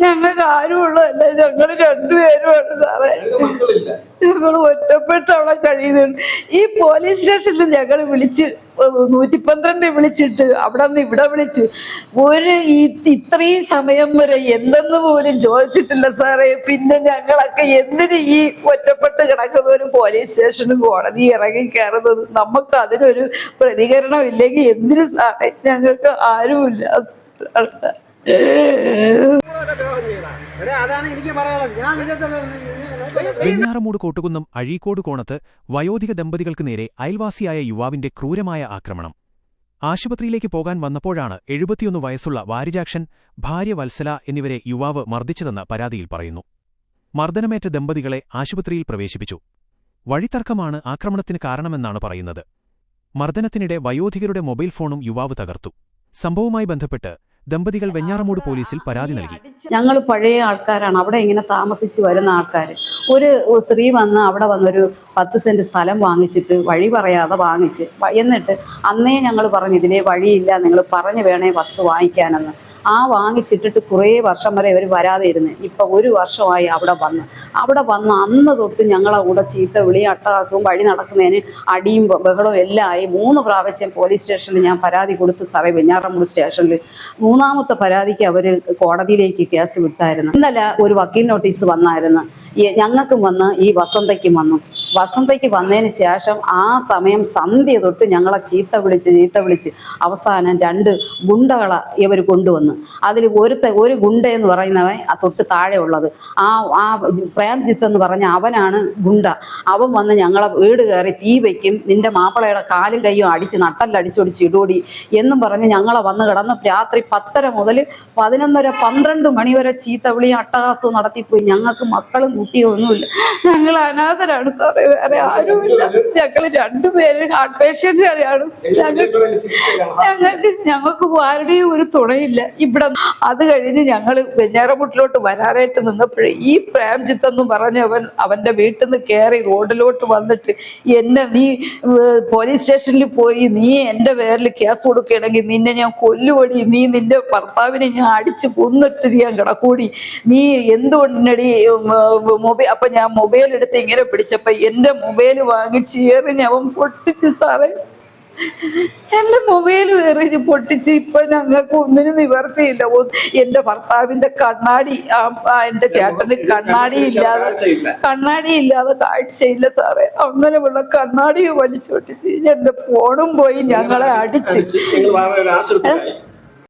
ഞങ്ങൾക്ക് ആരുമുള്ളതല്ല, ഞങ്ങൾ രണ്ടുപേരുമാണ് സാറേ. ഞങ്ങൾ ഒറ്റപ്പെട്ട് അവിടെ കഴിയുന്നുണ്ട്. ഈ പോലീസ് സ്റ്റേഷനിൽ ഞങ്ങൾ വിളിച്ച് 112 വിളിച്ചിട്ട് അവിടെ നിന്ന് ഇവിടെ വിളിച്ച് ഇത്രയും സമയം വരെ എന്തെന്ന് പോലും ചോദിച്ചിട്ടില്ല സാറേ. പിന്നെ ഞങ്ങളൊക്കെ എന്തിന് ഈ ഒറ്റപ്പെട്ട് കിടക്കുന്ന ഒരു പോലീസ് സ്റ്റേഷനും കോടതി ഇറങ്ങി കയറുന്നത്? നമുക്ക് അതിനൊരു പ്രതികരണം ഇല്ലെങ്കിൽ എന്തിനു സാറേ? ഞങ്ങൾക്ക് ആരുമില്ല. വെഞ്ഞാറമൂട് കോട്ടുകുന്നം അഴീക്കോട് കോണത്ത് വയോധിക ദമ്പതികൾക്ക് നേരെ അയൽവാസിയായ യുവാവിന്റെ ക്രൂരമായ ആക്രമണം. ആശുപത്രിയിലേക്ക് പോകാൻ വന്നപ്പോഴാണ് 71 വയസ്സുള്ള വാരിജാക്ഷൻ, ഭാര്യ വത്സല എന്നിവരെ യുവാവ് മർദ്ദിച്ചതെന്ന് പരാതിയിൽ പറയുന്നു. മർദ്ദനമേറ്റ ദമ്പതികളെ ആശുപത്രിയിൽ പ്രവേശിപ്പിച്ചു. വഴിത്തർക്കമാണ് ആക്രമണത്തിന് കാരണമെന്നാണ് പറയുന്നത്. മർദ്ദനത്തിനിടെ വയോധികരുടെ മൊബൈൽ ഫോണും യുവാവ് തകർത്തു. സംഭവവുമായി ബന്ധപ്പെട്ട് ദമ്പതികൾ വെഞ്ഞാറമൂട് പോലീസിൽ പരാതി നൽകി. ഞങ്ങൾ പഴയ ആൾക്കാരാണ്, അവിടെ ഇങ്ങനെ താമസിച്ച് വരുന്ന ആൾക്കാർ. ഒരു സ്ത്രീ വന്ന് അവിടെ വന്നൊരു 10 സെന്റ് സ്ഥലം വാങ്ങിച്ചിട്ട് വഴി പറയാതെ വാങ്ങിച്ച്, എന്നിട്ട് അന്നേ ഞങ്ങൾ പറഞ്ഞു ഇതിലേ വഴിയില്ല, നിങ്ങൾ പറഞ്ഞു വേണേ വസ്തു വാങ്ങിക്കാനെന്ന്. ആ വാങ്ങിച്ചിട്ടിട്ട് കുറേ വർഷം വരെ ഇവർ വരാതെ ഇരുന്ന് ഇപ്പം 1 വർഷമായി അവിടെ വന്ന് അന്ന് തൊട്ട് ഞങ്ങളെ കൂടെ ചീത്ത വിളിയും അട്ടഹാസവും, വഴി നടക്കുന്നതിന് അടിയും ബഹളവും എല്ലാം ആയി. 3 പ്രാവശ്യം പോലീസ് സ്റ്റേഷനിൽ ഞാൻ പരാതി കൊടുത്ത് സാറേ, വെഞ്ഞാറമൂട് സ്റ്റേഷനിൽ. 3ാമത്തെ പരാതിക്ക് അവർ കോടതിയിലേക്ക് കേസ് വിട്ടായിരുന്നു. ഇന്നലെ ഒരു വക്കീൽ നോട്ടീസ് വന്നായിരുന്നു. ഞങ്ങൾക്കും വന്ന് ഈ വസന്തയ്ക്കും വന്നു. വസന്തയ്ക്ക് വന്നതിന് ശേഷം ആ സമയം സന്ധ്യ തൊട്ട് ഞങ്ങളെ ചീത്ത വിളിച്ച് അവസാനം 2 ഗുണ്ടകളെ ഇവർ കൊണ്ടുവന്നു. അതിൽ ഒരു ഗുണ്ട എന്ന് പറയുന്നവൻ തൊട്ട് താഴെ ഉള്ളത് ആ പ്രേംജിത്ത് എന്ന് പറഞ്ഞ അവനാണ് ഗുണ്ട. അവൻ വന്ന് ഞങ്ങളെ വീട് കയറി തീ വയ്ക്കും, നിന്റെ മാപ്പിളയുടെ കാലും കയ്യും അടിച്ച് നട്ടല്ലടിച്ചൊടിച്ച് ഇടോടി എന്നും പറഞ്ഞ് ഞങ്ങളെ വന്ന് കിടന്ന് രാത്രി 10:30 മുതൽ 11:30 12 മണി വരെ ചീത്ത വിളിയും അട്ടഹാസവും നടത്തിപ്പോയി. ഞങ്ങൾക്ക് മക്കളും കുട്ടിയോ ഒന്നുമില്ല. ഞങ്ങൾ അനാഥരാണ് സാറേ, വേറെ ആരുമില്ല. ഞങ്ങൾ 2 പേര് ഹാർട്ട് പേഷ്യന്റുകാരാണ്. ഞങ്ങൾക്ക് ആരുടെയും ഒരു തുണയില്ല ഇവിടെ. അത് കഴിഞ്ഞ് ഞങ്ങൾ വെഞ്ഞാറമൂട്ടിലോട്ട് വരാനായിട്ട് നിന്നപ്പോഴേ ഈ പ്രേംജിത്ത് എന്ന് പറഞ്ഞവൻ അവന്റെ വീട്ടിൽ നിന്ന് കയറി റോഡിലോട്ട് വന്നിട്ട് നീ പോലീസ് സ്റ്റേഷനിൽ പോയി നീ എൻ്റെ പേരിൽ കേസ് കൊടുക്കുകയാണെങ്കിൽ നിന്നെ ഞാൻ കൊല്ലുപടി, നീ നിന്റെ ഭർത്താവിനെ ഞാൻ അടിച്ച് കൊന്നിട്ട് ഞാൻ കിടക്കൂടി, നീ എന്തുകൊണ്ടടി മൊബൈൽ. അപ്പൊ ഞാൻ മൊബൈൽ എടുത്ത് ഇങ്ങനെ പിടിച്ചപ്പോ എന്റെ മൊബൈൽ വാങ്ങിച്ച് എറിഞ്ഞ് അവൻ പൊട്ടിച്ച് സാറേ. എന്റെ മൊബൈൽ എറിഞ്ഞ് പൊട്ടിച്ച്. ഇപ്പൊ ഞങ്ങൾക്ക് ഒന്നിനും നിവർത്തിയില്ല. എന്റെ ഭർത്താവിന്റെ കണ്ണാടി, എന്റെ ചേട്ടന് കണ്ണാടി ഇല്ലാതെ കാഴ്ചയില്ല സാറേ. അങ്ങനെയുള്ള കണ്ണാടി വലിച്ചു പൊട്ടിച്ച് എന്റെ ഫോണും പോയി. ഞങ്ങളെ അടിച്ച്